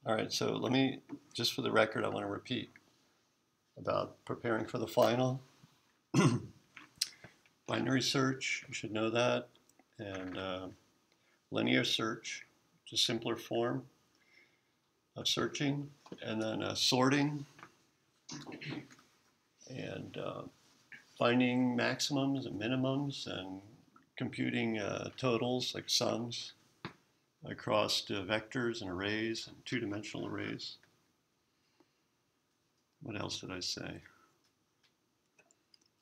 All right, so let me, just for the record, I want to repeat about preparing for the final. Binary search, you should know that, and linear search, which is a simpler form of searching, and then sorting, and finding maximums and minimums, and computing totals like sums across vectors and arrays and two-dimensional arrays. What else did I say?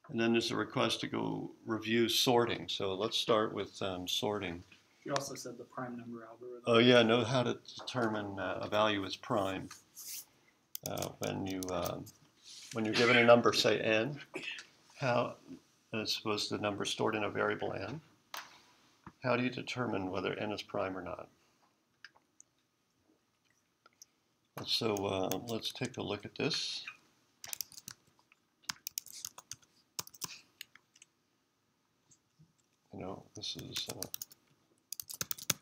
And then there's a request to go review sorting. So let's start with sorting. You also said the prime number algorithm. Oh yeah, know how to determine a value as prime. When you're given a number, say n, how, suppose the number is stored in a variable n, how do you determine whether n is prime or not? So let's take a look at this. You know, this is,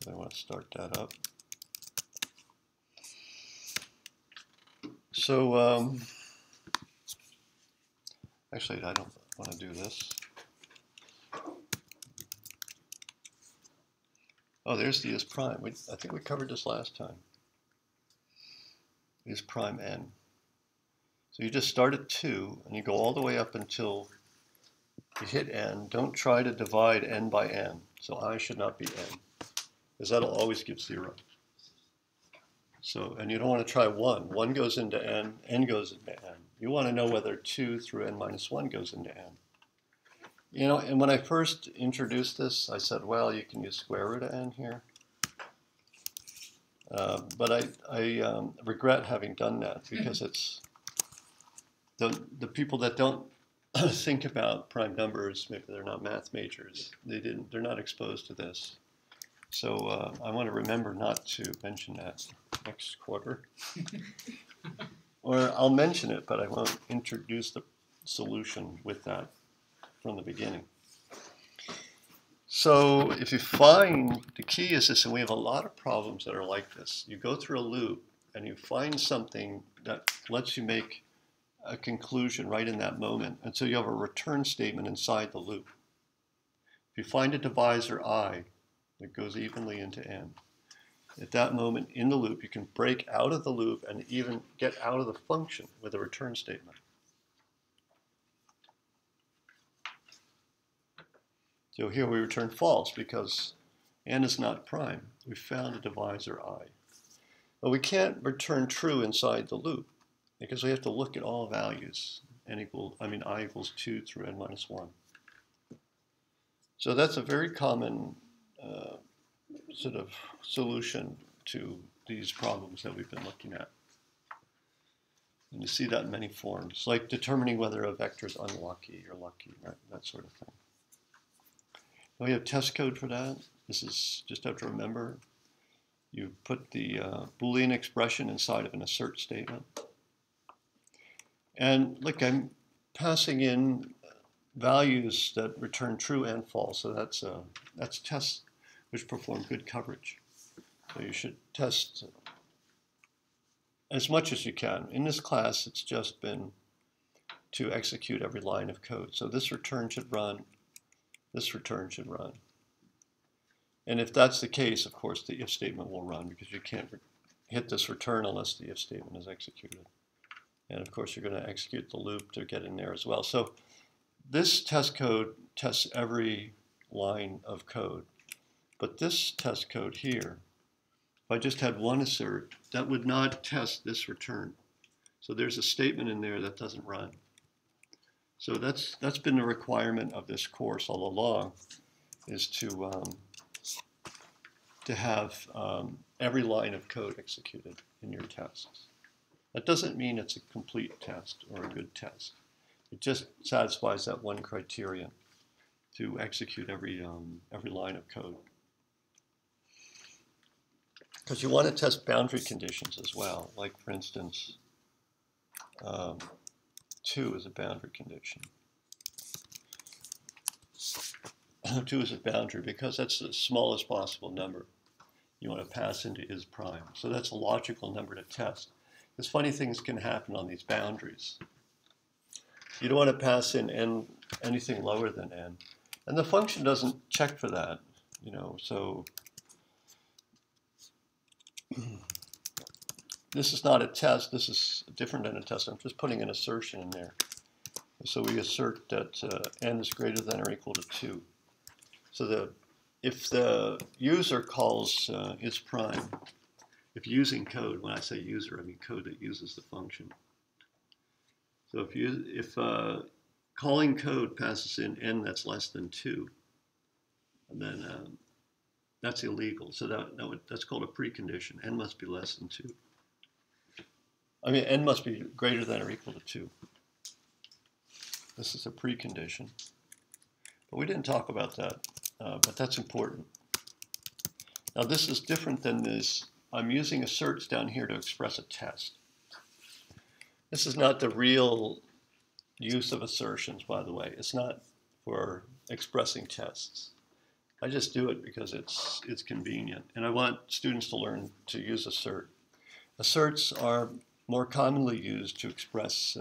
I want to start that up. So, actually, I don't want to do this. Oh, there's the is prime. I think we covered this last time. Is prime n. So you just start at 2, and you go all the way up until you hit n. Don't try to divide n by n. So I should not be n, because that'll always give 0. So, and you don't want to try 1. 1 goes into n, n goes into n. You want to know whether 2 through n minus 1 goes into n. You know, and when I first introduced this, I said, well, you can use square root of n here. But I regret having done that, because it's the people that don't think about prime numbers, maybe they're not math majors, they're not exposed to this. So I want to remember not to mention that next quarter. Or I'll mention it, but I won't introduce the solution with that from the beginning. So if you find, the key is this, and we have a lot of problems that are like this. You go through a loop and you find something that lets you make a conclusion right in that moment. And so you have a return statement inside the loop. If you find a divisor I that goes evenly into n, at that moment in the loop, you can break out of the loop and even get out of the function with a return statement. So here we return false because n is not prime. We found a divisor I. But we can't return true inside the loop because we have to look at all values. I equals 2 through n minus 1. So that's a very common sort of solution to these problems that we've been looking at. And you see that in many forms, like determining whether a vector is unlucky or lucky, right? That sort of thing. We have test code for that. This is just have to remember. You put the Boolean expression inside of an assert statement. And look, I'm passing in values that return true and false. So that's tests which perform good coverage. So you should test as much as you can. In this class, it's just been to execute every line of code. So this return should run. This return should run. And if that's the case, of course, the if statement will run because you can't hit this return unless the if statement is executed. And of course, you're going to execute the loop to get in there as well. So this test code tests every line of code. But this test code here, if I just had one assert, that would not test this return. So there's a statement in there that doesn't run. So that's been the requirement of this course all along, is to have every line of code executed in your tests. That doesn't mean it's a complete test or a good test. It just satisfies that one criterion to execute every line of code. Because you want to test boundary conditions as well, like for instance, 2 is a boundary condition. 2 is a boundary because that's the smallest possible number. you want to pass into is prime. So that's a logical number to test. Because funny things can happen on these boundaries. You don't want to pass in n anything lower than n. And the function doesn't check for that, so this is not a test. This is different than a test. I'm just putting an assertion in there. So we assert that n is greater than or equal to 2. So if the user calls is prime, if using code, when I say user, I mean code that uses the function. So if calling code passes in n that's less than 2, and then that's illegal. So that's called a precondition. N must be less than 2. I mean, n must be greater than or equal to 2. This is a precondition. But we didn't talk about that, but that's important. Now this is different than this. I'm using asserts down here to express a test. This is not the real use of assertions, by the way. It's not for expressing tests. I just do it because it's convenient. And I want students to learn to use assert. Asserts are more commonly used to express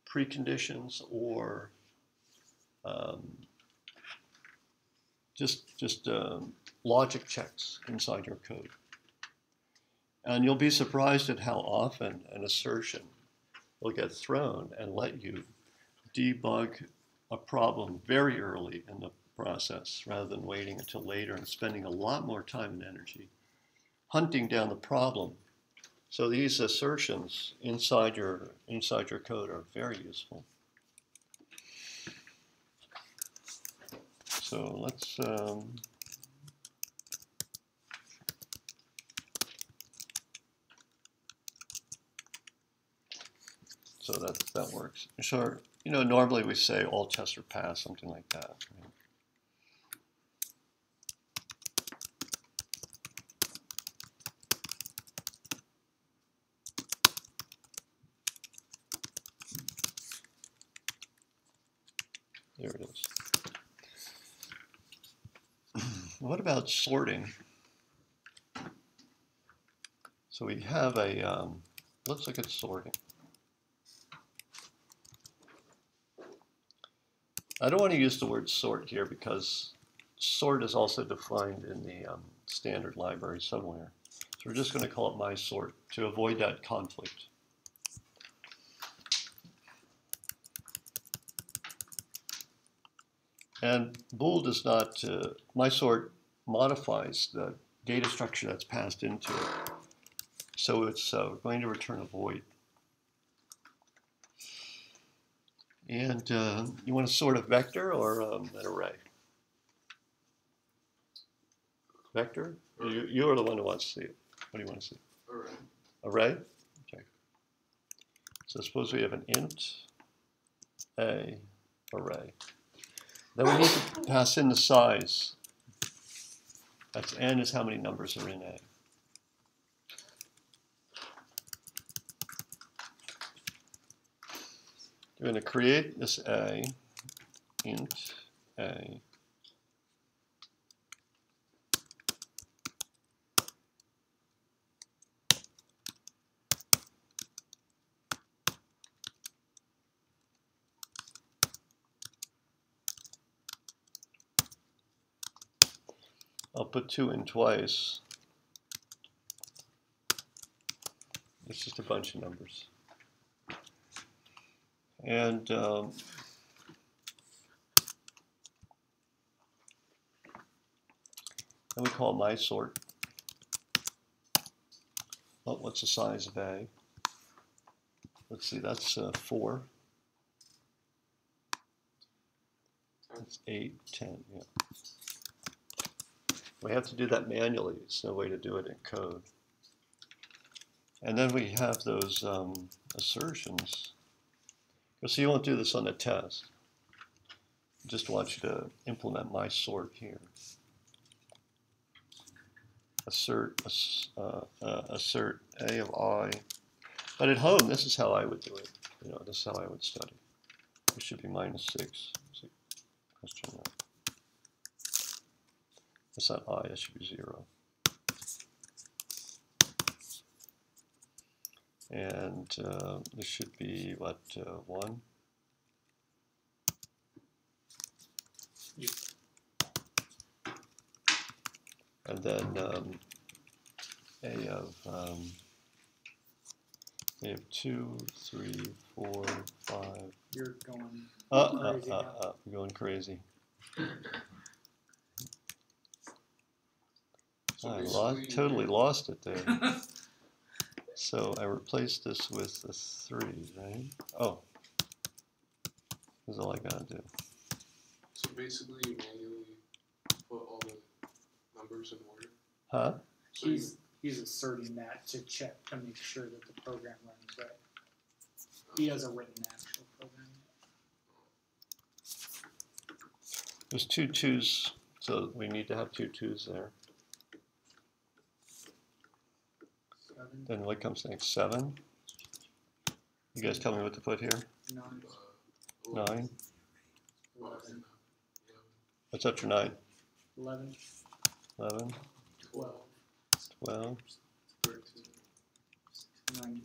preconditions or just logic checks inside your code. And you'll be surprised at how often an assertion will get thrown and let you debug a problem very early in the process rather than waiting until later and spending a lot more time and energy hunting down the problem. So these assertions inside your code are very useful. So let's so that works. Sure, normally we say all tests are passed, something like that. Right? There it is. What about sorting? So we have a, let's look at sorting. I don't want to use the word sort here because sort is also defined in the standard library somewhere. So we're just going to call it my sort to avoid that conflict. And bool does not, my sort modifies the data structure that's passed into it. So it's going to return a void. And you want to sort a vector or an array? Vector? You are the one who wants to see it. What do you want to see? Array. Array? Okay. So suppose we have an int a array. Then we need to pass in the size. That's n is how many numbers are in A. We're going to create this A, int A. I'll put 2 in twice. It's just a bunch of numbers. And then we call it my sort. Oh, what's the size of A? Let's see, that's 4. That's 8, 10, yeah. We have to do that manually. There's no way to do it in code. And then we have those assertions. So you won't do this on the test. I just want you to implement my sort here. Assert A of I. But at home, this is how I would do it. This is how I would study. It should be -6. Question mark. That's not I, that should be 0. And this should be, what, 1? Yeah. And then A of 2, 3, 4, 5. You're going crazy now. I'm going crazy. So I totally lost it there. So I replaced this with a 3, right? Oh, that's all I gotta do. So basically, you manually put all the numbers in order. Huh? So He's asserting that to check to make sure that the program runs right. He has a written actual program. There's 2 2s, so we need to have 2 2s there. 7, Then what comes next? 7? You guys tell me what to put here? 9, 9? 11, What's after 9? 11, 11, 12, 12. 13. 9.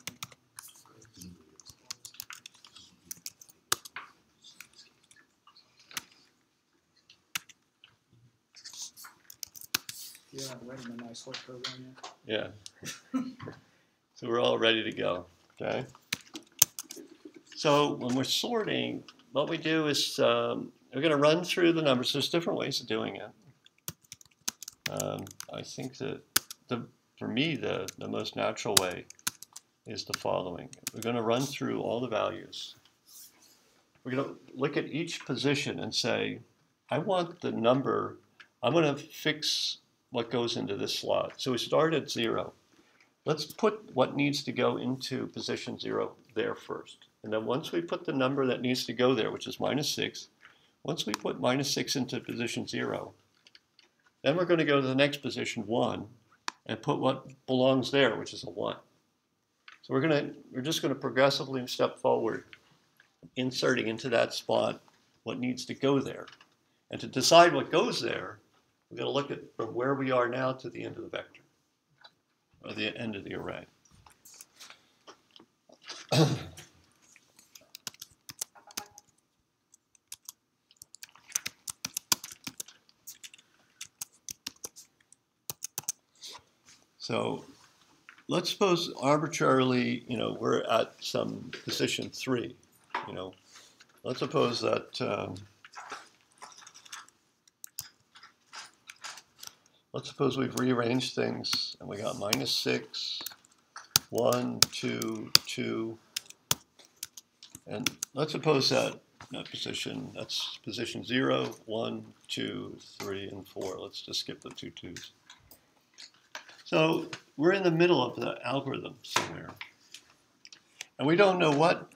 You haven't written a nice work program yet. Yeah. So we're all ready to go, okay? So when we're sorting, what we do is we're going to run through the numbers. There's different ways of doing it. I think that for me, the most natural way is the following. We're going to run through all the values. We're going to look at each position and say, I want the number, I'm going to fix what goes into this slot. So we start at 0. Let's put what needs to go into position 0 there first. And then once we put the number that needs to go there, which is -6, once we put -6 into position 0, then we're going to go to the next position 1 and put what belongs there, which is a 1. So we're just going to progressively step forward, inserting into that spot what needs to go there. And to decide what goes there, we're going to look at from where we are now to the end of the vector, or the end of the array. So let's suppose arbitrarily, we're at some position 3, Let's suppose that, let's suppose we've rearranged things and we got -6, 1, 2, 2, and let's suppose that that's position 0, 1, 2, 3, and 4. Let's just skip the 2 2s. So we're in the middle of the algorithm somewhere. And we don't know what,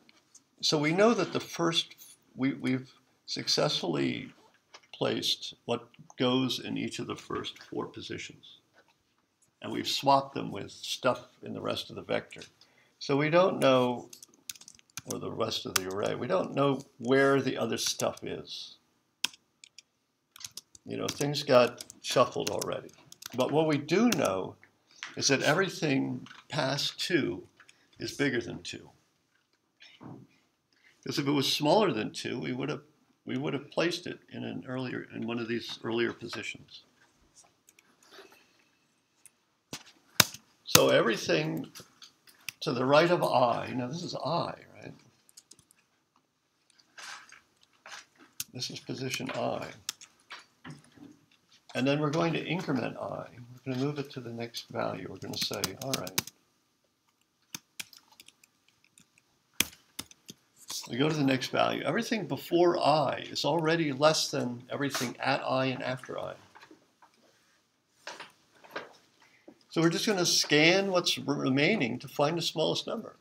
so we know that the first, we've successfully placed what goes in each of the first 4 positions. And we've swapped them with stuff in the rest of the vector. So we don't know, or the rest of the array, we don't know where the other stuff is. Things got shuffled already. But what we do know is that everything past 2 is bigger than 2. Because if it was smaller than 2, we would have placed it in one of these earlier positions. So everything to the right of I, now this is I, right? This is position I. And then we're going to increment I. We're going to move it to the next value. We're going to say, all right. We go to the next value. Everything before I is already less than everything at I and after I. So we're just going to scan what's remaining to find the smallest number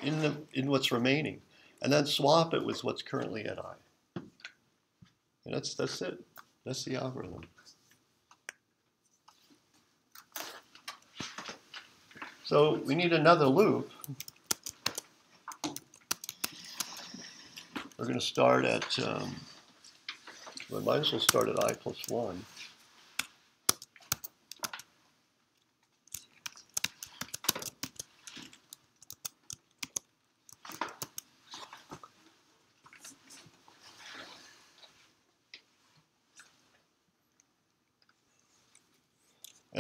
in what's remaining, and then swap it with what's currently at I. And that's it. That's the algorithm. So we need another loop. We're going to start at, we might as well start at I plus 1.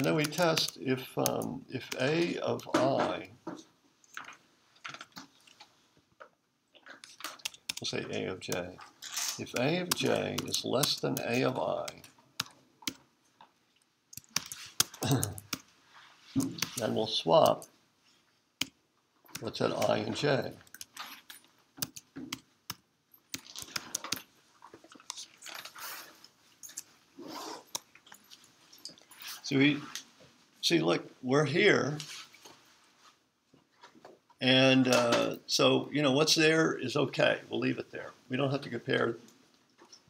And then we test if A of I, we'll say A of J. If A of J is less than A of I, then we'll swap what's at I and J. See, look, we're here, and so, you know, what's there is okay. We'll leave it there. We don't have to compare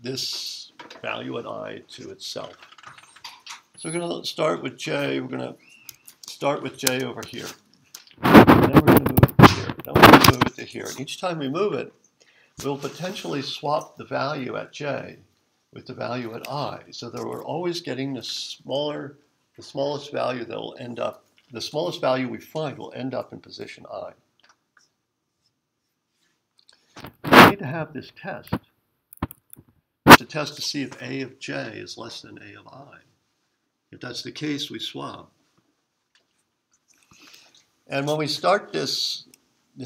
this value at I to itself. So we're going to start with J. We're going to start with J over here. And then we're going to move it to here. Then we're going to move it to here. And each time we move it, we'll potentially swap the value at J with the value at I, so that we're always getting the smallest value that will end up, the smallest value we find will end up in position I. We need to have this test. It's a test to see if A of J is less than A of I. If that's the case, we swap. And when we start this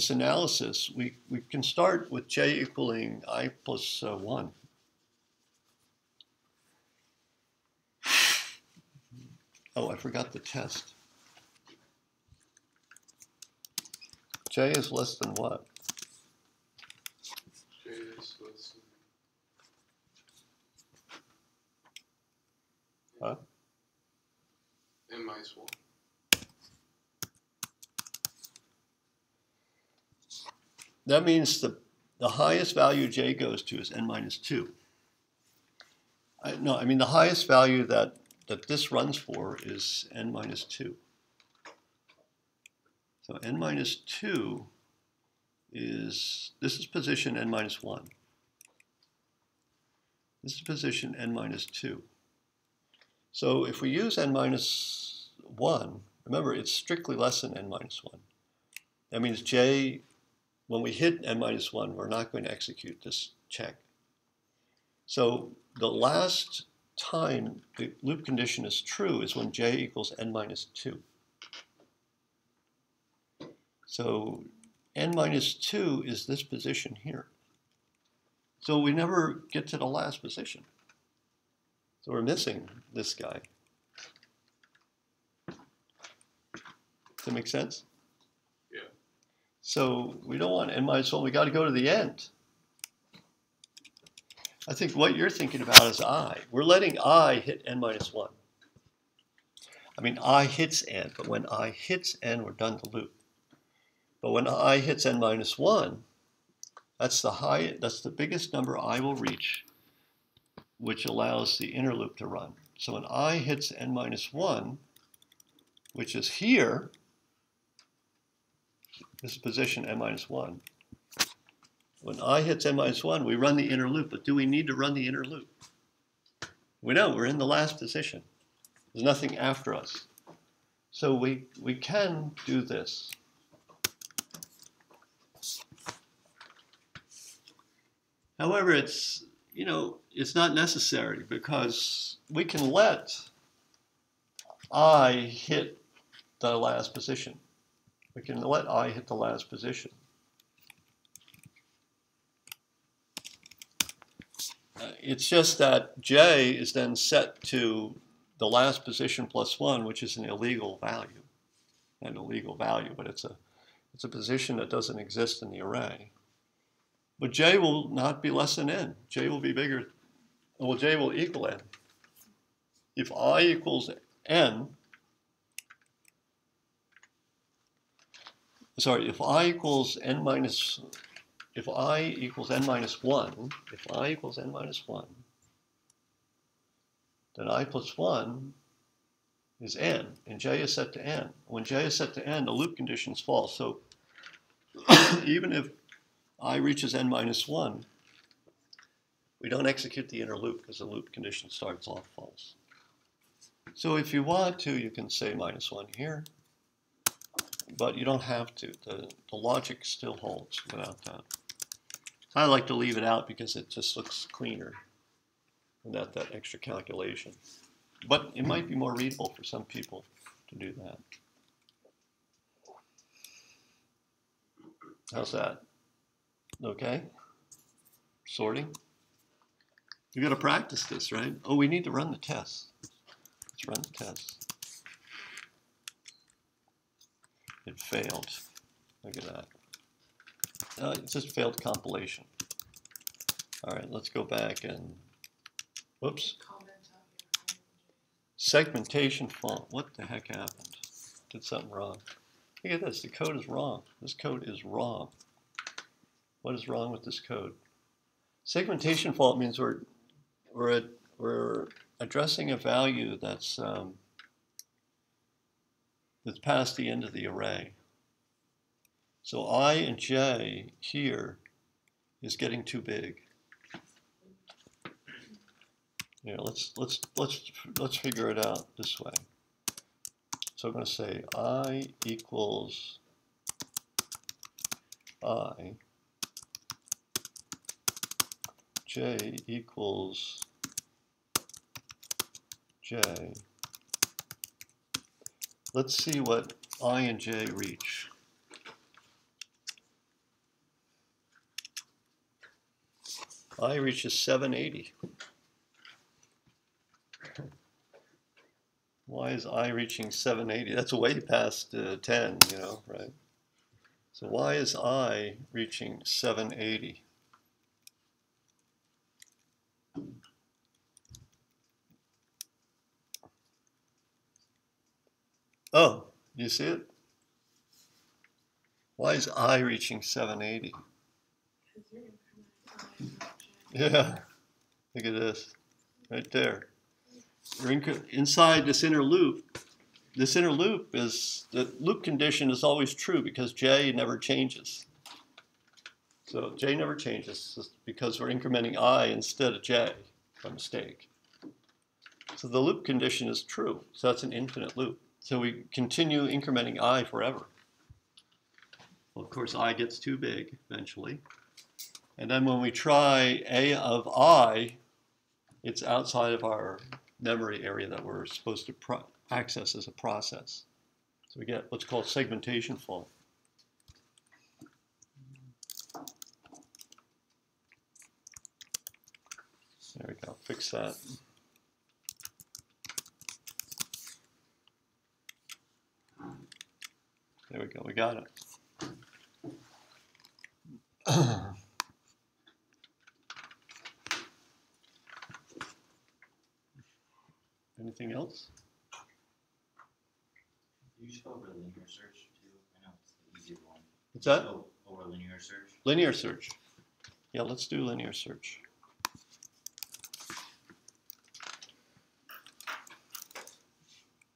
analysis, we can start with J equaling I plus 1. Oh, I forgot the test. J is less than what? J is less than Huh? N minus 1. That means the highest value J goes to is N minus 2. I mean the highest value that this runs for is N minus 2. So N minus 2 this is position N minus 1. This is position N minus 2. So if we use N minus 1, remember it's strictly less than N minus 1. That means J, when we hit N minus 1, we're not going to execute this check. So the last time the loop condition is true is when J equals N minus 2. So N minus 2 is this position here. So we never get to the last position. So we're missing this guy. Does that make sense? Yeah. So we don't want N minus 1, we got to go to the end. I think what you're thinking about is I. We're letting I hit N minus 1. I mean, I hits N, but when I hits N, we're done the loop. But when I hits N minus 1, that's the biggest number I will reach, which allows the inner loop to run. So when I hits N minus 1, which is here, this is position N minus 1. When I hits N minus 1, we run the inner loop. But do we need to run the inner loop? We don't. We're in the last position. There's nothing after us. So we can do this. However, it's not necessary because we can let I hit the last position. We can let I hit the last position. It's just that J is then set to the last position plus 1, which is an illegal value. An illegal value, but it's a position that doesn't exist in the array. But J will not be less than N. J will be bigger. Well, J will equal N. If I equals N, sorry, if I equals N minus 1, if I equals N minus 1, then I plus 1 is N, and J is set to N. When J is set to N, the loop condition is false. So even if I reaches N minus 1, we don't execute the inner loop because the loop condition starts off false. So if you want to, you can say minus 1 here, but you don't have to. The logic still holds without that. I like to leave it out because it just looks cleaner without that extra calculation. but it might be more readable for some people to do that. How's that? Okay? Sorting? You got to practice this, right? Oh, we need to run the tests. Let's run the tests. It failed. Look at that. It just failed compilation. All right, let's go back and, whoops. Segmentation fault. What the heck happened? Did something wrong. Look at this. The code is wrong. This code is wrong. What is wrong with this code? Segmentation fault means we're addressing a value that's past the end of the array. So I and j here is getting too big. Yeah, let's figure it out this way. So I'm going to say I equals I, j equals j. Let's see what I and j reach. I reaches 780. Why is I reaching 780? That's way past 10, you know, right? So why is I reaching 780? Oh, you see it? Why is I reaching 780? Yeah, look at this, right there. You're inside this inner loop. This inner loop is, the loop condition is always true because j never changes. So j never changes because we're incrementing I instead of j by mistake. So the loop condition is true. So that's an infinite loop. So we continue incrementing I forever. Well, of course, I gets too big eventually. And then when we try a of I, it's outside of our memory area that we're supposed to access as a process. So we get what's called segmentation fault. There we go, fix that. There we go, we got it. Anything else? You just go over linear search too. I know it's the easier one. What's that? Go over linear search. Linear search. Yeah, let's do linear search.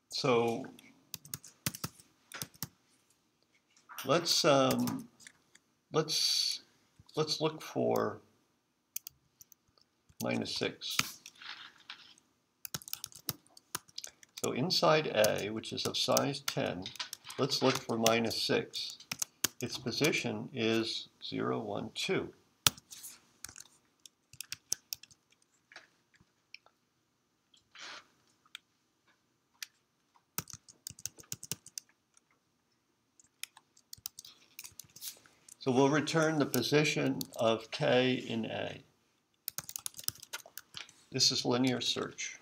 So let's look for -6. So inside A, which is of size 10, let's look for -6. Its position is 0, 1, 2. So we'll return the position of K in A. This is linear search.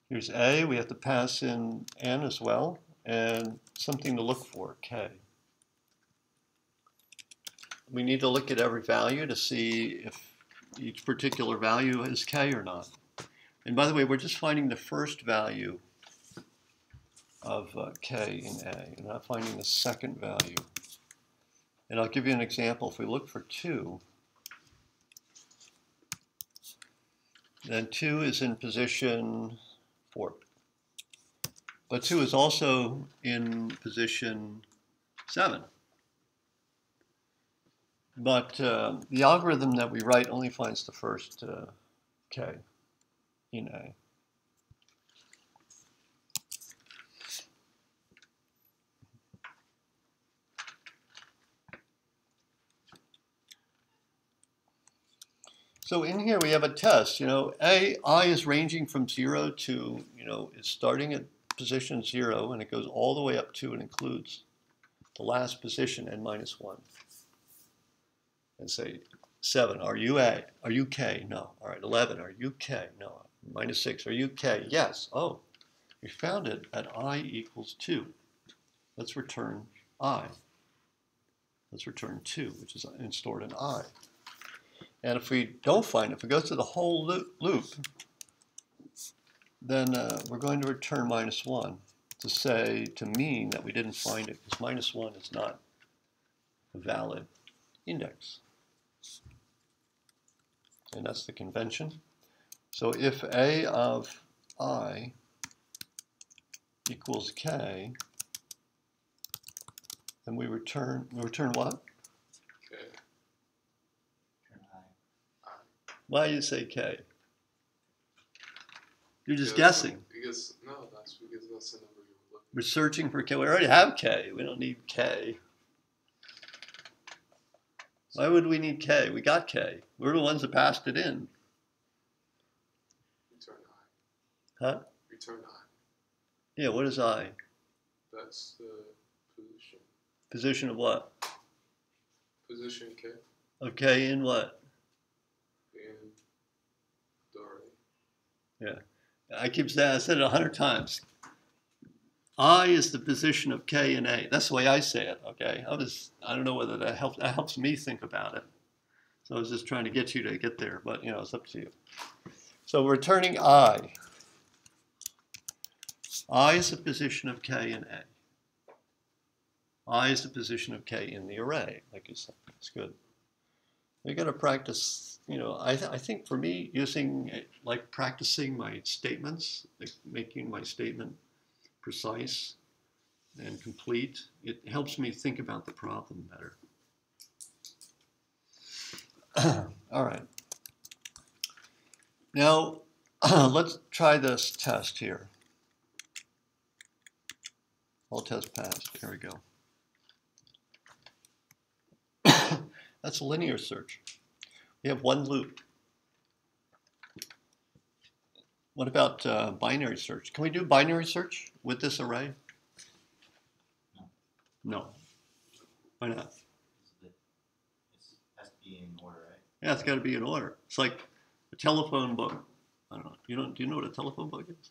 Here's A, we have to pass in N as well, and something to look for, K. We need to look at every value to see if each particular value is K or not. And by the way, we're just finding the first value of K in A. We're not finding the second value. And I'll give you an example. If we look for 2, then 2 is in position 4. But 2 is also in position 7. But the algorithm that we write only finds the first K in A. So in here we have a test. You know, I is ranging from 0 to, you know, it's starting at position 0 and it goes all the way up to and includes the last position n minus 1. And say 7, are you A? Are you K? No. All right, 11, are you K? No. Minus 6, are you K? Yes. Oh, we found it at I equals 2. Let's return I. Let's return 2, which is stored in I. And if we don't find it, if we go through the whole loop, then we're going to return minus 1 to mean that we didn't find it, because minus 1 is not a valid index. And that's the convention. So if A of I equals K, then we return what? Okay. Turn I. Why do you say K? You're just Because- guessing. Because no, that's because that's the number you were looking. We're searching for K. We already have K. We don't need K. Why would we need K? We got K. We're the ones that passed it in. Return I. Huh? Return I. Yeah, what is I? That's the position. Position of what? Position K Of K in what? in the array. Yeah. I keep saying, I said it 100 times. I is the position of K in A. That's the way I say it, okay? I don't know whether that helps me think about it. So I was just trying to get you to get there, but, you know, it's up to you. So we're returning I. I is the position of K in A. I is the position of K in the array, like you said. It's good. We're going to practice, you know, I think for me, practicing my statements, like making my statement precise and complete, it helps me think about the problem better. All right. Now, let's try this test here. All tests passed. Here we go. That's a linear search. We have one loop. What about binary search? Can we do binary search with this array? No. Why not? It has to be in order, right? Yeah, it's got to be in order. It's like a telephone book. I don't know. Do you know what a telephone book is?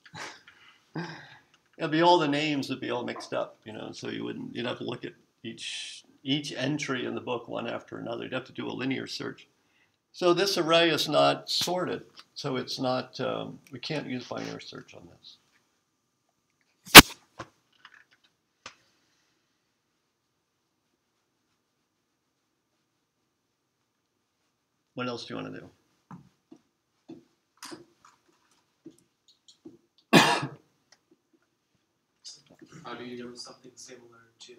It'd be all the names would be all mixed up, you know. So you'd have to look at each entry in the book one after another. You'd have to do a linear search. So this array is not sorted. So it's not. We can't use binary search on this. What else do you want to do? How do you There was something similar to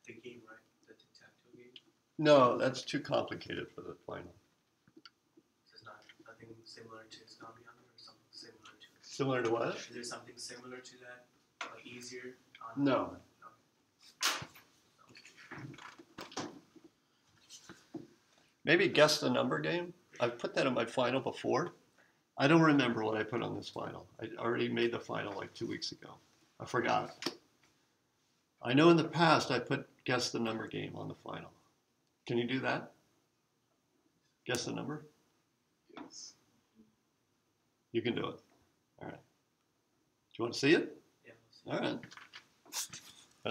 the game, right? The tic-tac-toe game. No, that's too complicated for the final. There's nothing similar to Tsunami on it, or something similar to it. Similar to what? Is there something similar to that, like easier? On No. Maybe guess the number game. I've put that in my final before. I don't remember what I put on this final. I already made the final like 2 weeks ago. I forgot. I know in the past I put guess the number game on the final. Can you do that? Guess the number? Yes. You can do it. All right. Do you want to see it? Yeah. All right.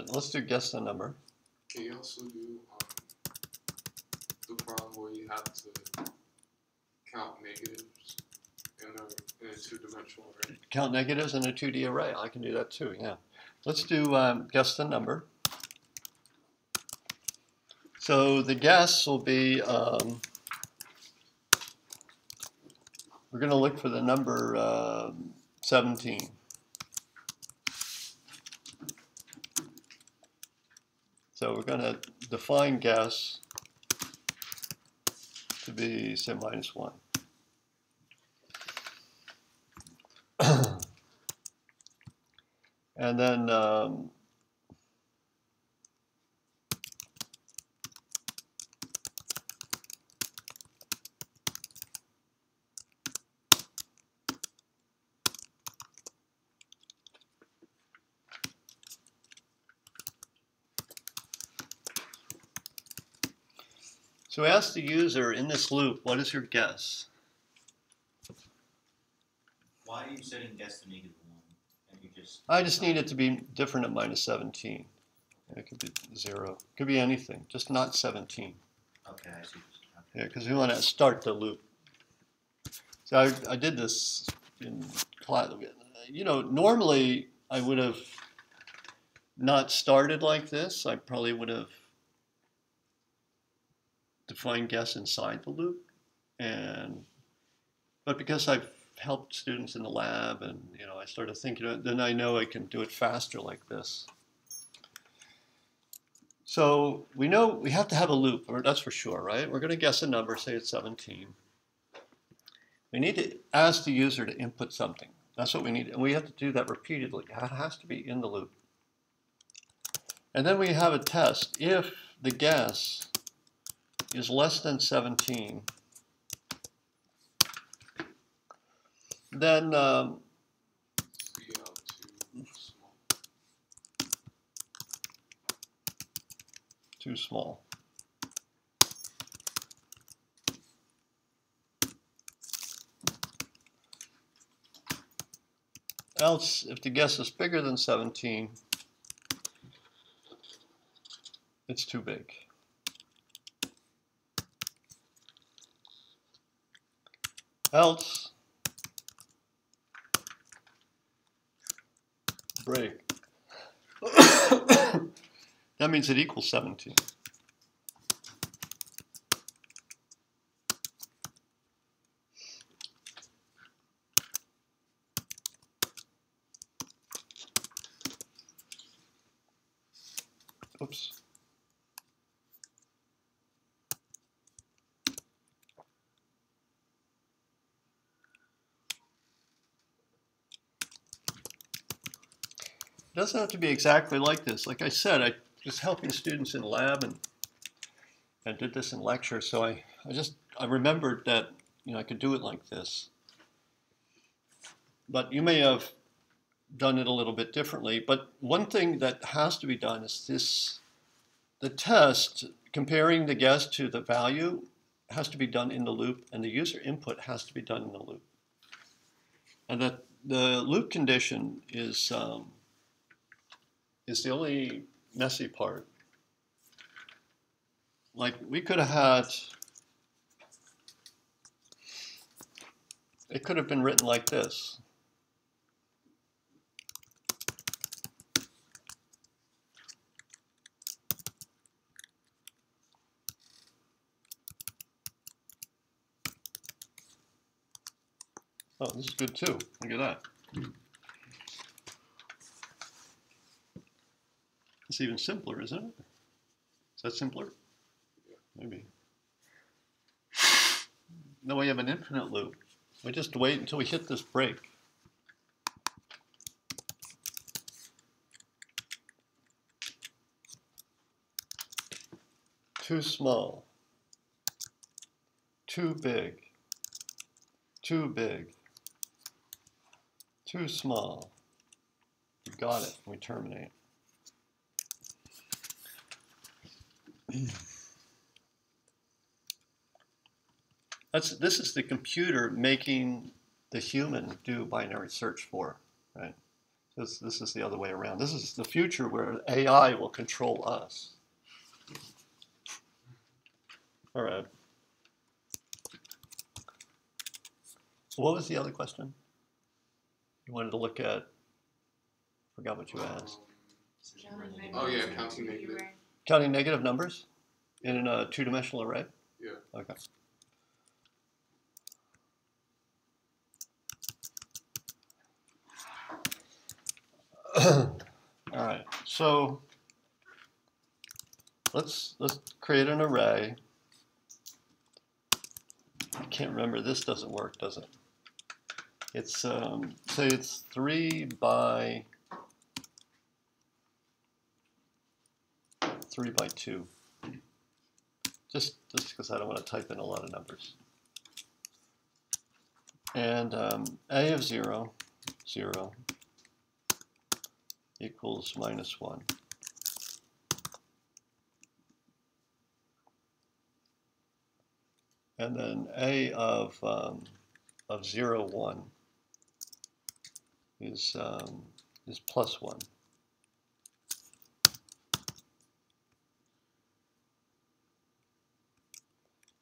Let's do guess the number. Can you also do the problem where you have to count negatives in a two-dimensional array? Count negatives in a 2D array. I can do that too, yeah. Let's do guess the number. So the guess will be, we're going to look for the number 17. So we're going to define guess to be, say, -1. And then So we asked the user in this loop, what is your guess? Why are you setting guess to -1? And you I just need it to be different at -17. It could be 0. It could be anything, just not 17. Okay, I see. Yeah, because we want to start the loop. So I did this in class. You know, normally I would have not started like this. I probably would have defined guess inside the loop. But because I've helped students in the lab and, you know, I started thinking, then I know I can do it faster like this. So we know we have to have a loop, or that's for sure, right? We're going to guess a number, say it's 17. We need to ask the user to input something. That's what we need, and we have to do that repeatedly. It has to be in the loop. And then we have a test. If the guess is less than 17, then too small. Else, if the guess is bigger than 17, it's too big. Else, break. That means it equals 17. Oops. It doesn't have to be exactly like this. Like I said, I was helping students in lab and did this in lecture, so I remembered that, you know, I could do it like this. But you may have done it a little bit differently. But one thing that has to be done is this: the test comparing the guess to the value has to be done in the loop, and the user input has to be done in the loop. And that the loop condition is the only messy part. Like we could have had, it could have been written like this. Oh, this is good too. Look at that. It's even simpler, isn't it? Is that simpler? Maybe. Then we have an infinite loop. We just wait until we hit this break. Too small. Too big. Too big. Too small. You got it. We terminate. This is the computer making the human do binary search for, right? This is the other way around. This is the future where AI will control us. All right. So what was the other question? You wanted to look at, forgot what you asked. Oh yeah, counting negative. Counting negative numbers in a two-dimensional array? Yeah. Okay. All right, so let's create an array. I can't remember, this doesn't work, does it? It's say it's 3 by 2. Just because I don't want to type in a lot of numbers. And a of 0, 0 equals -1. and then A of 0, 1 is plus 1.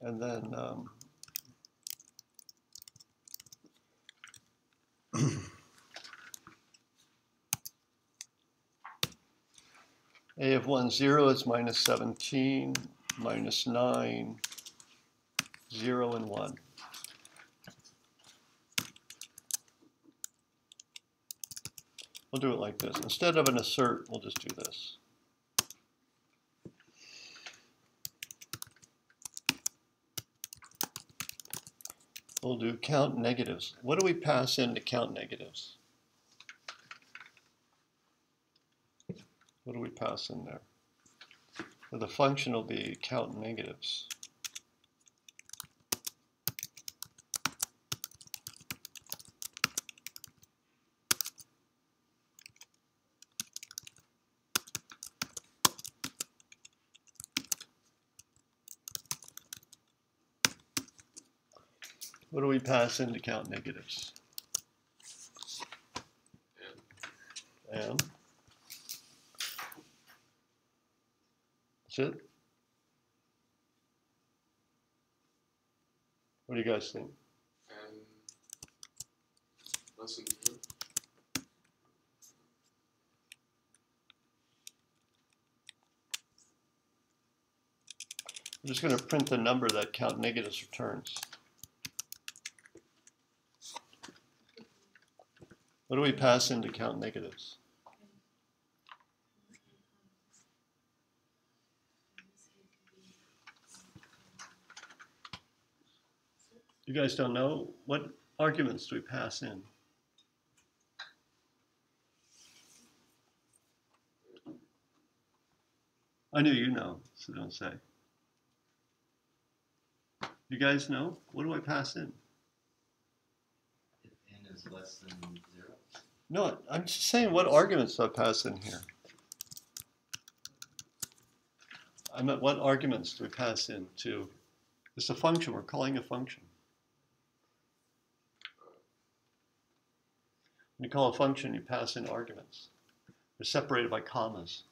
And then A of 1, 0 is minus 17, minus 9, 0, and 1. We'll do it like this. Instead of an assert, we'll just do this. We'll do count negatives. What do we pass in to count negatives? What do we pass in there? So the function will be count negatives. What do we pass in to count negatives? M. That's it? What do you guys think? And less than 0. I'm just going to print the number that count negatives returns. What do we pass in to count negatives? You guys don't know? What arguments do we pass in? I know you know, so don't say. You guys know? What do I pass in? If n is less than 0. No, I'm just saying what arguments do I pass in here? I meant what arguments do we pass in to? It's a function, we're calling a function. When you call a function, you pass in arguments. They're separated by commas.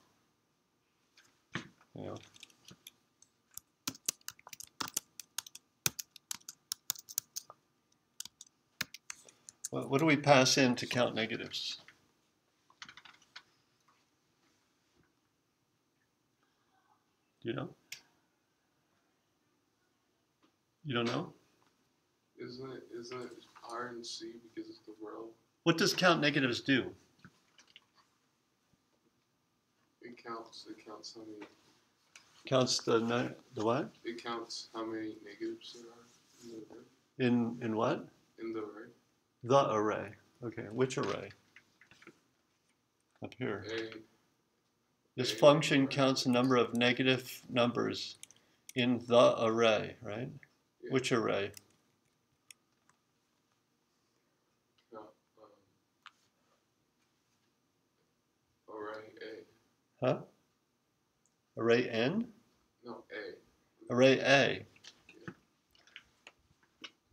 You know? What do we pass in to count negatives? Do you know? You don't know? Isn't it R and C because it's the world? What does count negatives do? It counts how many. Counts the what? It counts how many negatives there are in the array. In what? In the array. The array. Okay, which array? Up here. This function counts the number of negative numbers in the array, right? Yeah. Which array? Array A. Huh? Array N? No, A. Array A.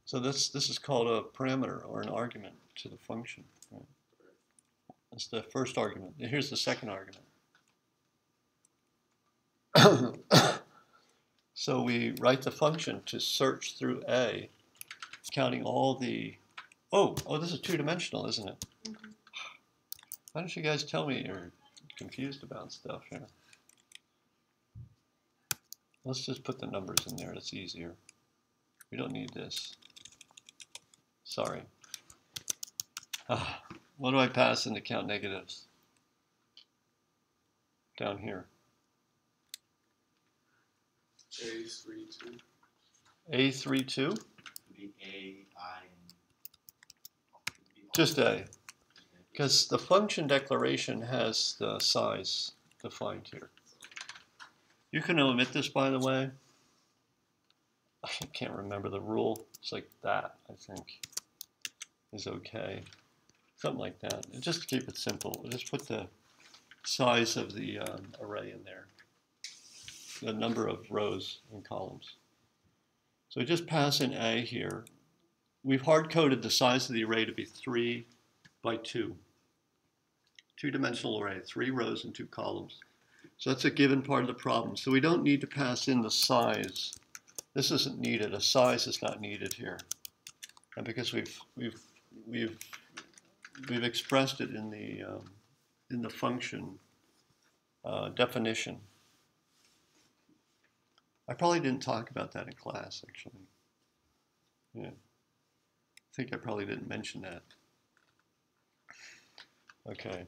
So this is called a parameter or an argument to the function. Right? That's the first argument. Here's the second argument. So we write the function to search through A, counting all the. Oh, this is two-dimensional, isn't it? Mm-hmm. Why don't you guys tell me you're confused about stuff here? Let's just put the numbers in there. That's easier. We don't need this. Sorry. What do I pass in to count negatives? Down here. A32. A32? Would be A, I, and Just A. Because the function declaration has the size defined here. You can omit this, by the way. I can't remember the rule. It's like that, I think, is okay. Something like that. And just to keep it simple, we'll just put the size of the array in there. The number of rows and columns. So we just pass in A here. We've hard-coded the size of the array to be 3 by 2. Two-dimensional array, 3 rows and 2 columns. So that's a given part of the problem. So we don't need to pass in the size. This isn't needed. A size is not needed here, and because we've expressed it in the function definition. I probably didn't talk about that in class, actually. Yeah, I think I probably didn't mention that. Okay,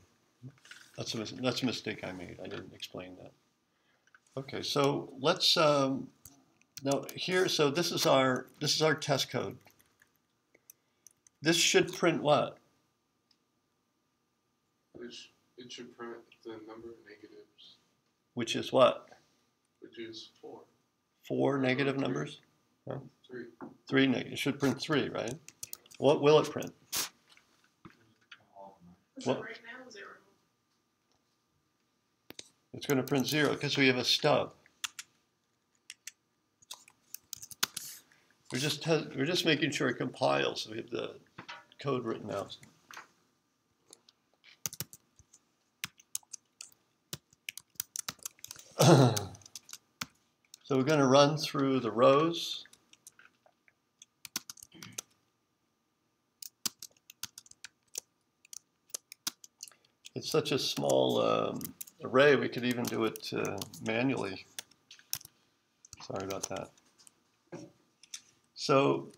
that's a mistake I made. I didn't explain that. Okay, so let's now here. So this is our test code. This should print what? It should print the number of negatives, Which is what? which is 4. 4 negative numbers? No? 3. 3 negative. It should print 3, right? What will it print? So right now, 0. It's going to print 0 because we have a stub. We're just making sure it compiles. So we have the code written out. So we're going to run through the rows. It's such a small array, we could even do it manually. Sorry about that. So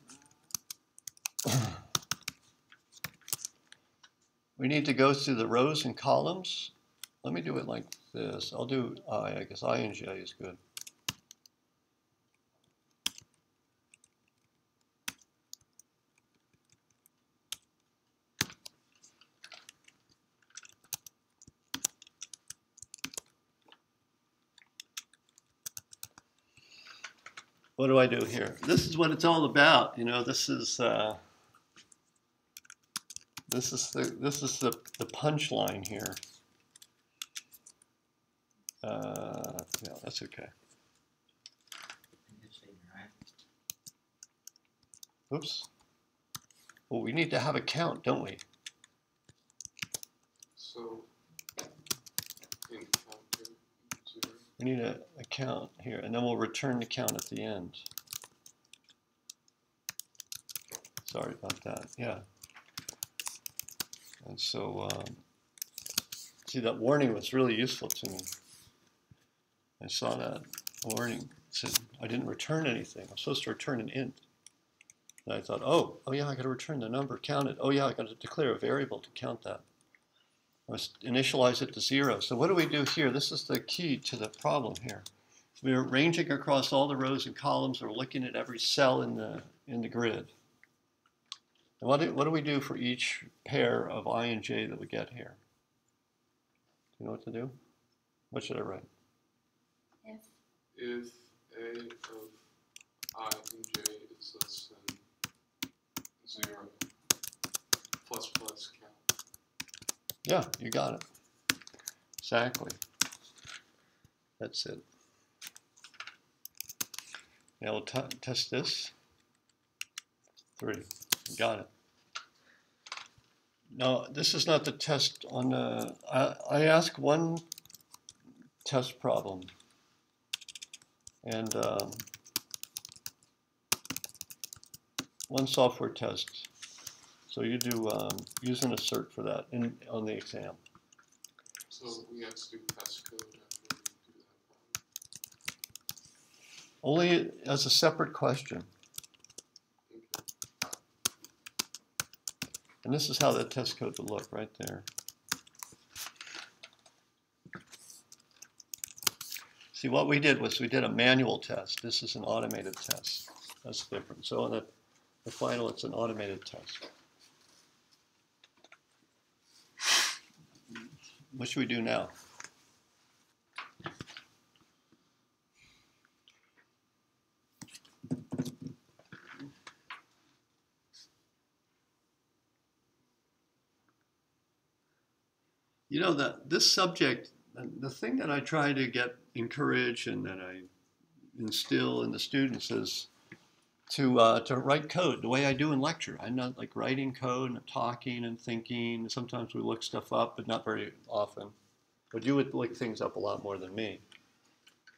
we need to go through the rows and columns. Let me do it like this. I'll do I guess I and J is good. What do I do here? This is what it's all about. You know, this is the punchline here. Yeah, that's okay. Oops. Well, we need to have a count, don't we? So, in counter 0. We need a count here, and then we'll return the count at the end. Sorry about that. Yeah. And so, see, that warning was really useful to me. I saw that warning. It said I didn't return anything. I'm supposed to return an int. And I thought, oh yeah, I got to return the number, count it. Oh yeah, I got to declare a variable to count that. I must initialize it to 0. So what do we do here? This is the key to the problem here. We're ranging across all the rows and columns. We're looking at every cell in the grid. And what do we do for each pair of I and J that we get here? Do you know what to do? What should I write? If A of I and J is less than 0, plus count. Yeah, you got it. Exactly. That's it. Now we'll test this. 3. Got it. No, this is not the test on the... I asked one test problem. And one software test. So you do use an assert for that on the exam. So we have to do test code after we do that problem. Only as a separate question. Okay. And this is how that test code would look right there. See, what we did was we did a manual test. This is an automated test. That's different. So on the final, it's an automated test. What should we do now? You know, this subject, the thing that I try to encourage and that I instill in the students is to write code the way I do in lecture. I'm not like writing code and talking and thinking. Sometimes we look stuff up, but not very often. But you would look things up a lot more than me.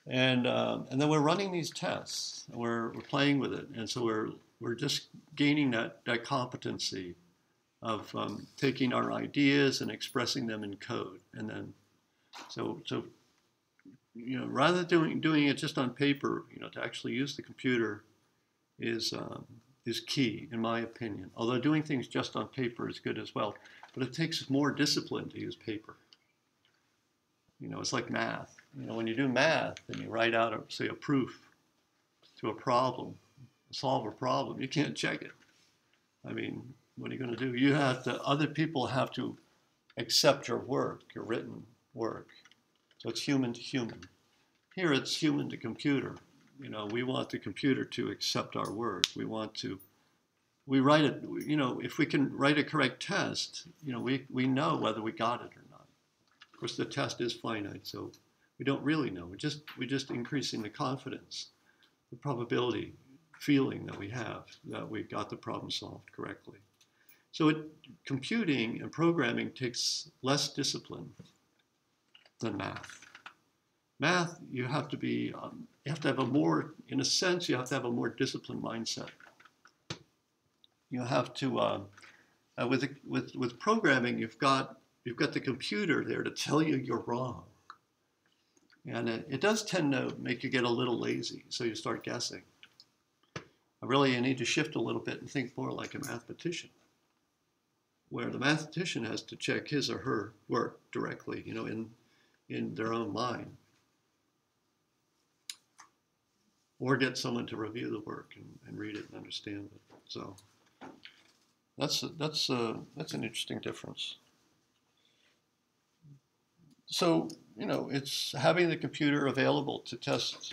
And then we're running these tests. And we're playing with it, and so we're just gaining that competency of taking our ideas and expressing them in code. And then so you know, rather than doing it just on paper, you know, to actually use the computer is key, in my opinion. Although doing things just on paper is good as well, but it takes more discipline to use paper. You know, it's like math. You know, when you do math and you write out, say, a proof to a problem, solve a problem, you can't check it. I mean, what are you going to do? You have to, other people have to accept your work, your written work. So it's human to human. Here it's human to computer. You know, we want the computer to accept our work. We write it, you know, if we can write a correct test, you know, we know whether we got it or not. Of course, the test is finite, so we don't really know. We're just increasing the confidence, the probability, feeling that we have that we got the problem solved correctly. So computing and programming takes less discipline than math. Math, you have to have a more, in a sense, you have to have a more disciplined mindset. You have to, with programming, you've got the computer there to tell you you're wrong. And it does tend to make you get a little lazy, so you start guessing. Really, you need to shift a little bit and think more like a mathematician, where the mathematician has to check his or her work directly, you know, in their own mind, or get someone to review the work and read it and understand it. So that's an interesting difference. So, you know, it's having the computer available to test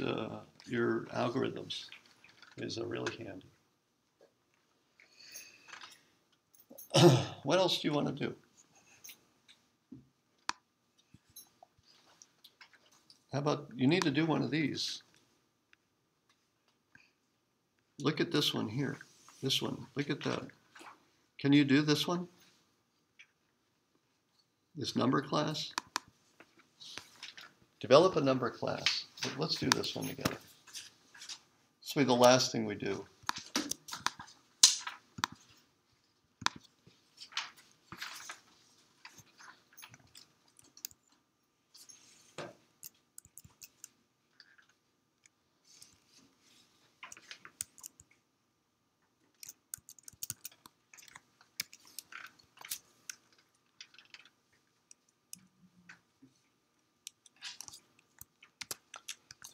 your algorithms is really handy. What else do you want to do? How about, you need to do one of these. Look at this one here. This one, look at that. Can you do this one? This number class? Develop a number class. Let's do this one together. This will be the last thing we do.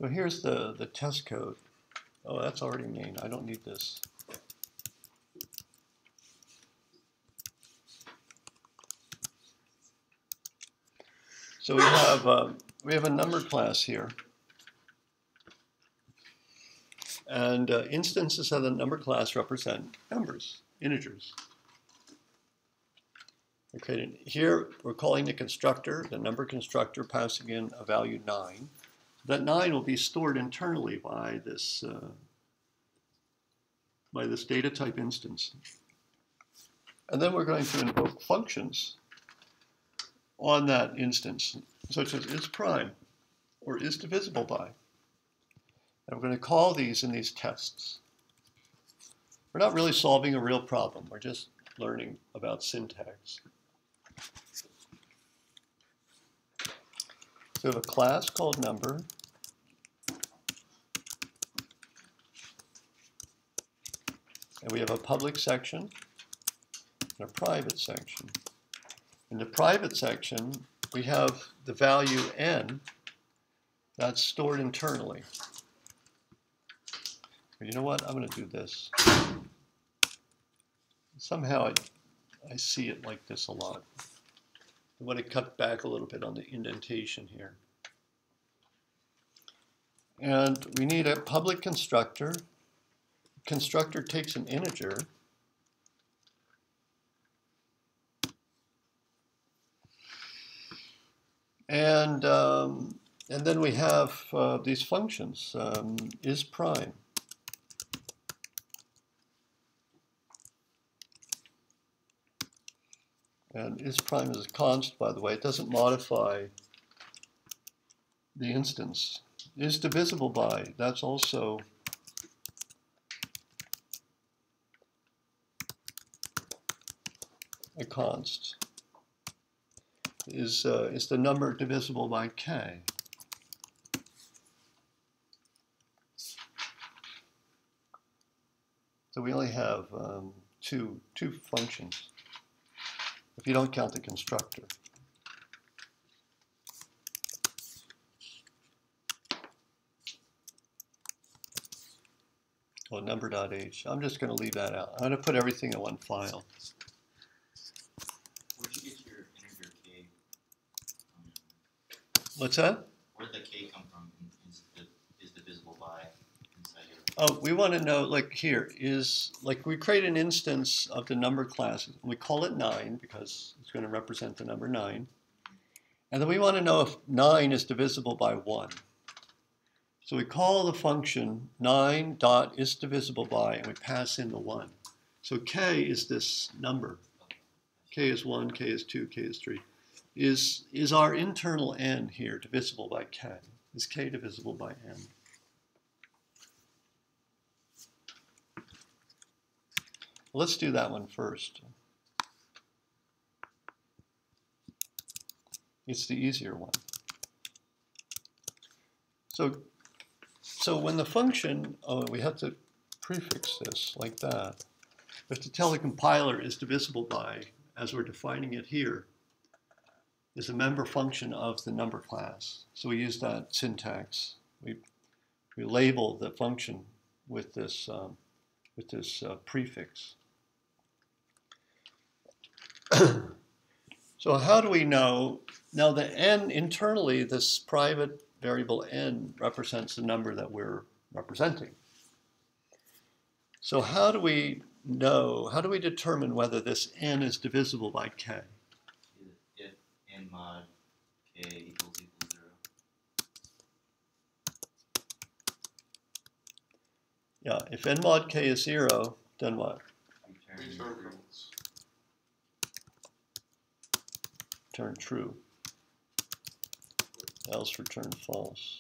So here's the test code. Oh, that's already main. I don't need this. So we have a number class here, and instances of the number class represent numbers, integers. Okay, here we're calling the constructor, the number constructor, passing in a value 9. That 9 will be stored internally by this data type instance. And then we're going to invoke functions on that instance, such as is prime or is divisible by. And we're going to call these in these tests. We're not really solving a real problem. We're just learning about syntax. So we have a class called number. And we have a public section and a private section. In the private section, we have the value n that's stored internally. But you know what? I'm going to do this. Somehow I see it like this a lot. I want to cut back a little bit on the indentation here. And we need a public constructor. Constructor takes an integer and then we have these functions, is prime. And is prime is a const, by the way. It doesn't modify the instance. Is divisible by, that's also a const. Is the number divisible by k? So we only have two functions, if you don't count the constructor. Well, number.h. I'm just going to leave that out. I'm going to put everything in one file. Where'd you get your integer k? What's that? Where'd the k come from? Is divisible by inside here? Oh, we want to know, like here, is, like we create an instance of the number class. We call it 9 because it's going to represent the number 9. And then we want to know if 9 is divisible by 1. So we call the function 9.isDivisible_by, and we pass in the 1. So k is this number. K is 1, k is 2, k is 3. Is our internal n here divisible by k? Is k divisible by n? Well, let's do that one first. It's the easier one. So when the function, we have to prefix this like that. We have to tell the compiler is divisible by, as we're defining it here, is a member function of the number class. So we use that syntax. We label the function with this prefix. So how do we know? Now the n internally, this private variable n represents the number that we're representing. So how do we know, how do we determine whether this n is divisible by k? If n mod k equals 0. Yeah, if n mod k is 0, then what? Return false. Return true. Else return false.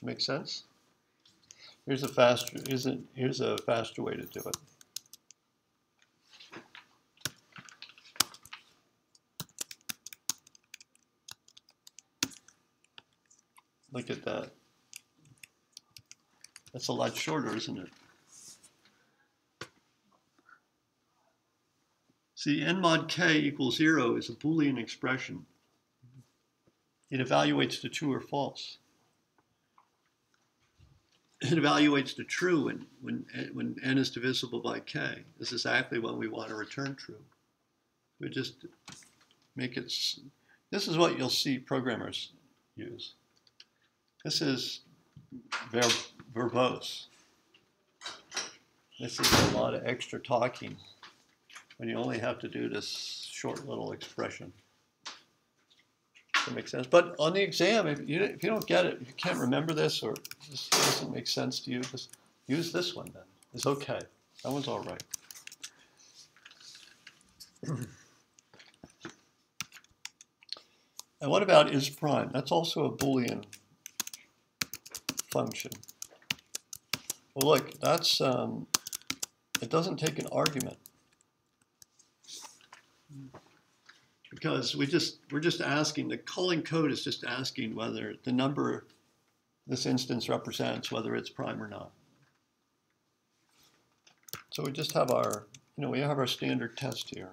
Make sense? Here's a faster way to do it. Look at that. That's a lot shorter, isn't it? See, n mod k equals 0 is a Boolean expression. It evaluates to true or false. It evaluates to true when n is divisible by k. This is exactly when we want to return true. We just make it, this is what you'll see programmers use. This is verbose. This is a lot of extra talking when you only have to do this short little expression. That makes sense. But on the exam, if you don't get it, if you can't remember this or this doesn't make sense to you, just use this one then. It's okay. That one's all right. And what about is prime? That's also a Boolean function. Well, look, that's it doesn't take an argument. Because we're just asking, the calling code is just asking whether the number this instance represents, whether it's prime or not. So we just have our, we have our standard test here.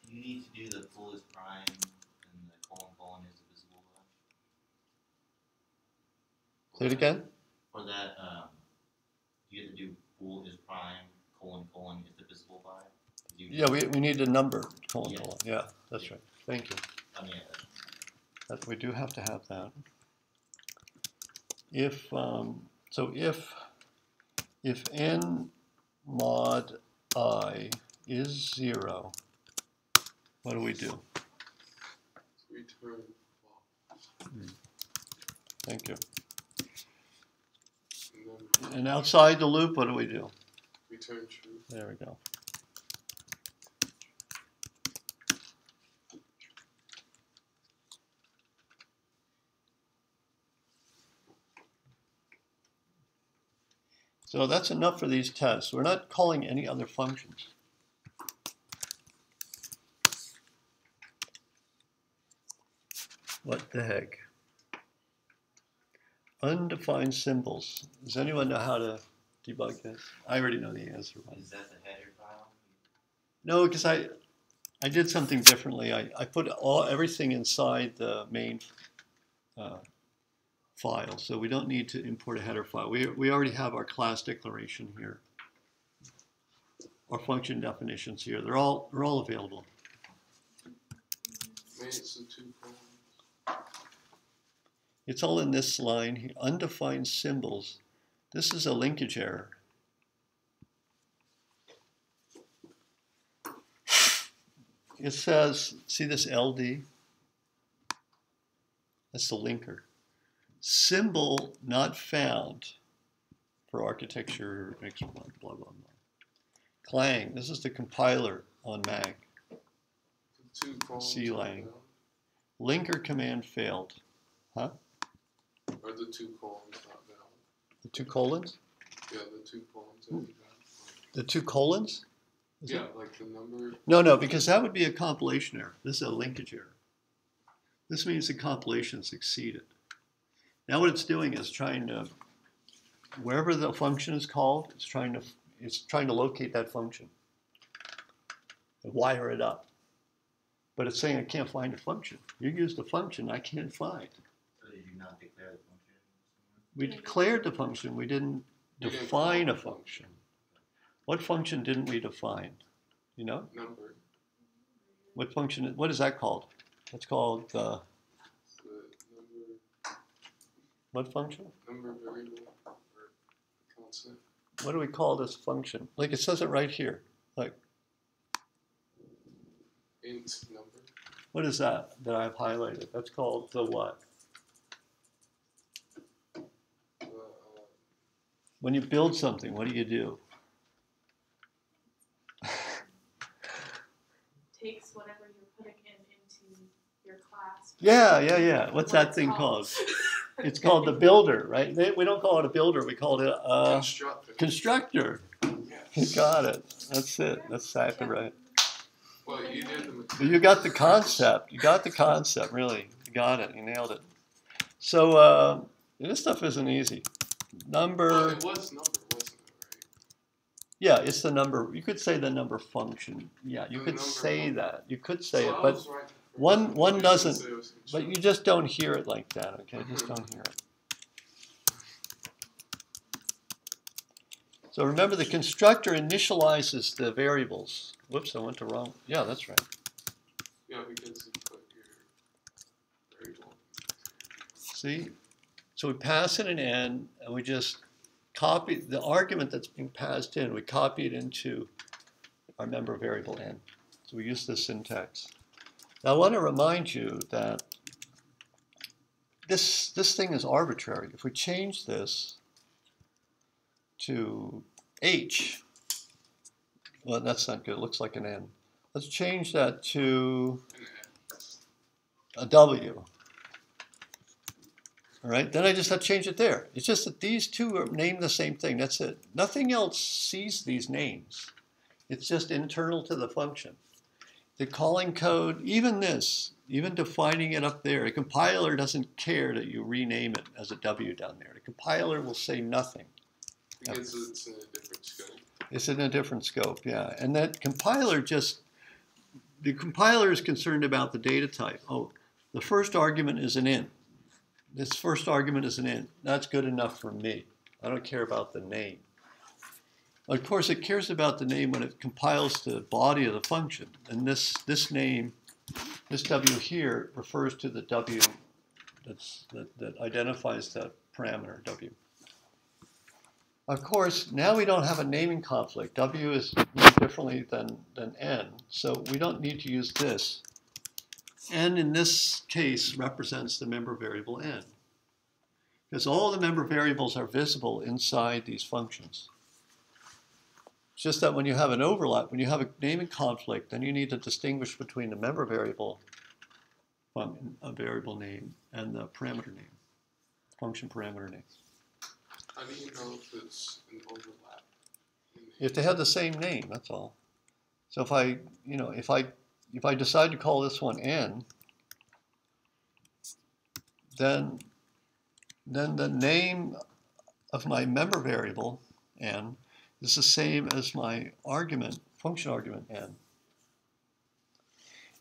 You need to do the full is prime and the colon is divisible by. Say it again? For that, you have to do full is prime, colon is divisible by. Yeah, we need a number, colon. Yeah, that's right. Thank you. That, we do have to have that. If, so if n mod I is 0, what do we do? Thank you. And then And outside the loop, what do we do? return true. There we go. So that's enough for these tests. We're not calling any other functions. What the heck? Undefined symbols. Does anyone know how to debug this? I already know the answer. Is that the header file? No, because I did something differently. I put everything inside the main file, so we don't need to import a header file. We already have our class declaration here, our function definitions here. They're all available. Maybe it's the 2 columns. It's all in this line here. Undefined symbols. This is a linkage error. It says, see this LD? That's the linker. Symbol not found for architecture, blah, blah, blah. Clang, this is the compiler on Mac. The 2 columns. C are lang. valid. Linker command failed. Huh? Are the 2 columns not valid? The 2 colons? Yeah, the 2 columns are valid. The 2 colons? Is Yeah, it? like the number. No, because that would be a compilation error. This is a linkage error. This means the compilation succeeded. Now what it's doing is trying to, wherever the function is called, it's trying to locate that function and wire it up. But it's saying I can't find a function. You used a function I can't find. So did you not declare the function? We declared the function. We didn't define a function. What function didn't we define? You know? Number. What function? What is that called? That's called The number. what function? Number variable or constant. What do we call this function? Like it says it right here. Like Int number. what is that I've highlighted? That's called the what? When you build something, what do? Takes whatever you're putting into your class. Yeah. What's that thing called? It's called the builder, right? We don't call it a builder. We call it a Constructor. constructor. You got it. That's it. That's exactly right. Well, you did the But you got the concept. You got the concept, really. You got it. You nailed it. So this stuff isn't easy. Number. Well, it was number, wasn't it, right? Yeah, it's the number. You could say the number function. Yeah, you The could number say function. that. You could say So it, I but was right the first one time. one You doesn't. said it was But you constructor. just don't hear it like that. Okay, just don't hear it. So remember, the constructor initializes the variables. Whoops, I went to wrong. Yeah, that's right. Yeah, because you put your variable. See? So we pass in an n, and we just copy the argument that's being passed in. We copy it into our member variable n. So we use this syntax. Now I want to remind you that this thing is arbitrary. If we change this to h, well, that's not good. It looks like an n. Let's change that to a w. All right, then I just have to change it there. It's just that these two are named the same thing. That's it. Nothing else sees these names. It's just internal to the function. The calling code, even this, even defining it up there, a compiler doesn't care that you rename it as a W down there. The compiler will say nothing. Because it's in a different scope. It's in a different scope, yeah. And that compiler the compiler is concerned about the data type. Oh, the first argument is an int. This first argument is an int. That's good enough for me. I don't care about the name. Of course, it cares about the name when it compiles the body of the function. And this name, this W here, refers to the W that identifies that parameter, W. Of course, now we don't have a naming conflict. W is named differently than N, so we don't need to use this. N in this case represents the member variable N. because all the member variables are visible inside these functions. It's just that when you have an overlap, when you have a naming conflict, then you need to distinguish between the member variable, a variable name, and the parameter name, function parameter name. How do you know if it's an overlap? If they have the same name, that's all. So if I, if I decide to call this one n, then the name of my member variable n is the same as my argument, function argument n.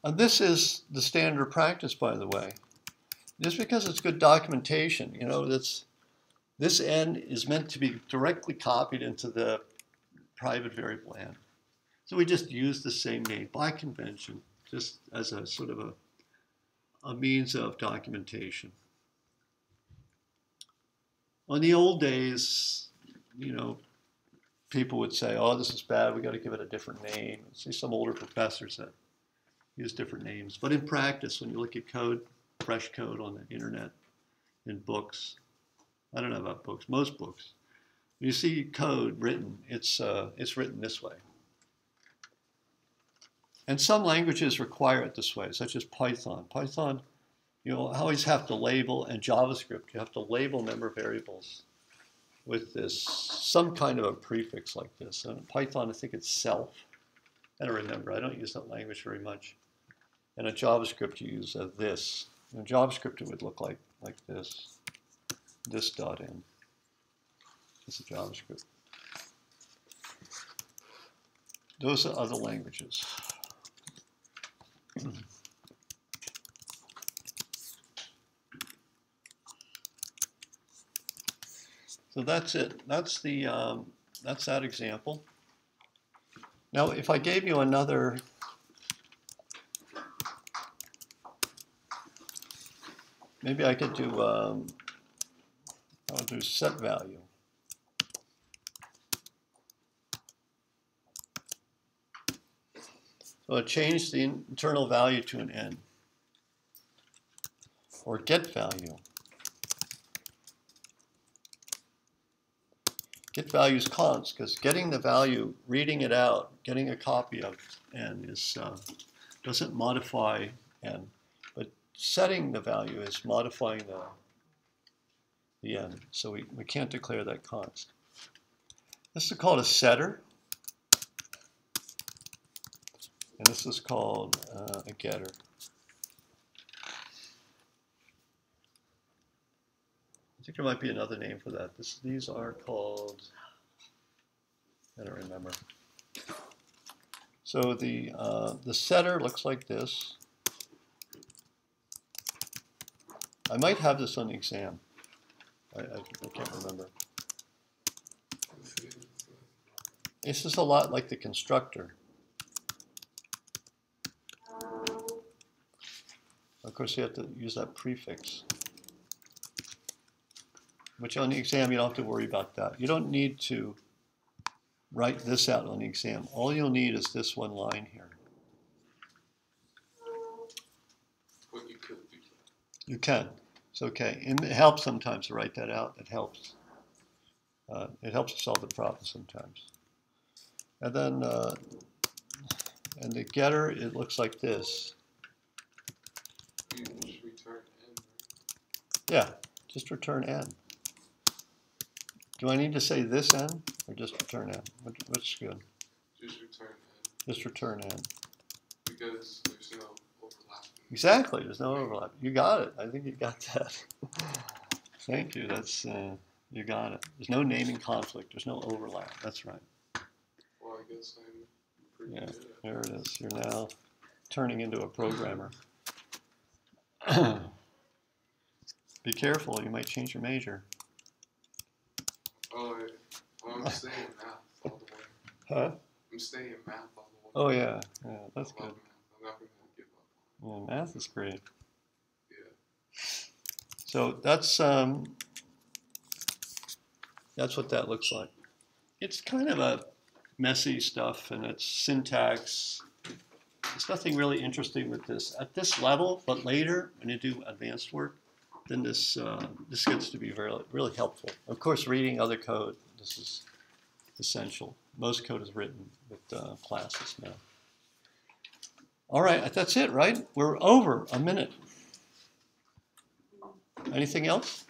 And this is the standard practice, by the way. Just because it's good documentation, this n is meant to be directly copied into the private variable n. So we just use the same name by convention, just as a sort of a means of documentation. On the old days, people would say, oh, this is bad, we got to give it a different name. I see some older professors that use different names. But in practice, when you look at code, fresh code on the internet, in books, I don't know about books, most books, when you see code written, it's written this way. And some languages require it this way, such as Python. Python, you always have to label, and JavaScript, you have to label member variables with some kind of a prefix like this. And in Python, I think it's self. I don't remember. I don't use that language very much. And in JavaScript, you use this. In JavaScript, it would look like this. This dot n. This is JavaScript. Those are other languages. So that's it. That's that example. Now, if I gave you another, maybe I could do, I'll do set value. So I change the internal value to an n, or get value. Get value is const, because getting the value, reading it out, getting a copy of n doesn't modify n, but setting the value is modifying the n. So we can't declare that const. This is called a setter, and this is called a getter. I think there might be another name for that. These are called, I don't remember. So the setter looks like this. I might have this on the exam. I can't remember. This is a lot like the constructor. Of course, you have to use that prefix. Which on the exam, you don't have to worry about that. You don't need to write this out on the exam. All you'll need is this one line here. What you could do. You can. It's okay. And it helps sometimes to write that out. It helps. It helps to solve the problem sometimes. And then, and the getter, it looks like this. You just return n, right? Yeah, just return n. Do I need to say this n or just return n? Which is good? Just return n. Just return n. Because there's no overlap. Exactly, there's no overlap. You got it. I think you got that. Thank you. That's you got it. There's no naming conflict. There's no overlap. That's right. Well, I guess I'm pretty Yeah, good at there it is. You're now turning into a programmer. Be careful. You might change your major. Oh, I'm staying math all the way. Huh? I'm staying math all the way. Oh yeah, yeah. That's I good. love math. I'm not going to give up. Yeah, math is great. Yeah. So that's what that looks like. It's kind of a messy stuff, and it's syntax. There's nothing really interesting with this at this level, but later when you do advanced work, then this gets to be really helpful. Of course, reading other code, this is essential. Most code is written with classes now. All right, that's it, right? We're over a minute. Anything else?